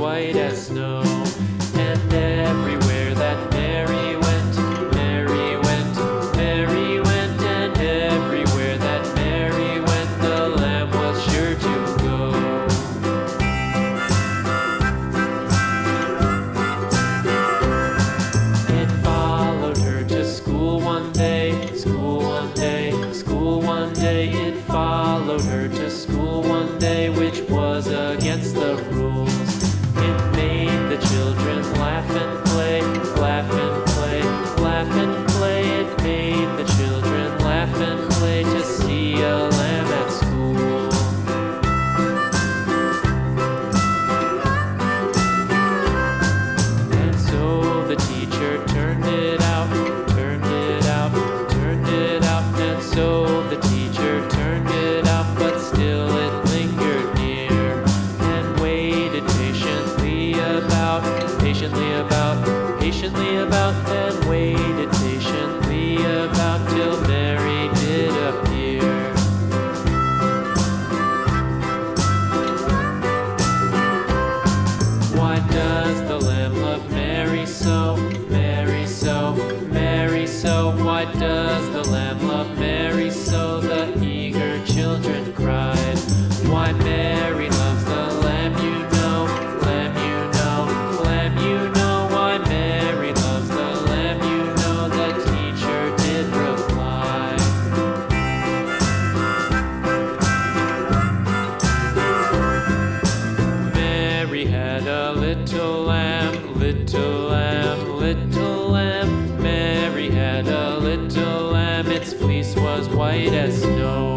white as snow. And everywhere that Mary went, Mary went, Mary went, and everywhere that Mary went, the lamb was sure to go. It followed her to school one day, school one day, school one day. It followed her to school one day, which was against the rules. It made the children laugh and play, laugh and play, laugh and play. It made the children laugh and play to see a lamb at school. And so the teacher turned it out, turned it out, turned it out. And so the teacher turned it out, but still it lingered near and waited patiently about, patiently about, and waited patiently about till Mary did appear. Why does the lamb love Mary so, Mary so, Mary so? Why does the lamb love Mary so? The eager children cried. Why Mary loves the lamb, you know, lamb, you know, lamb, you know. Why Mary loves the lamb, you know, the teacher did reply. Mary had a little lamb, little lamb, little lamb. Mary had a little lamb, its fleece was white as snow.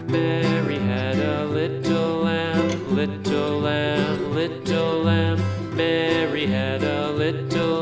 Mary had a little lamb, little lamb, little lamb. Mary had a little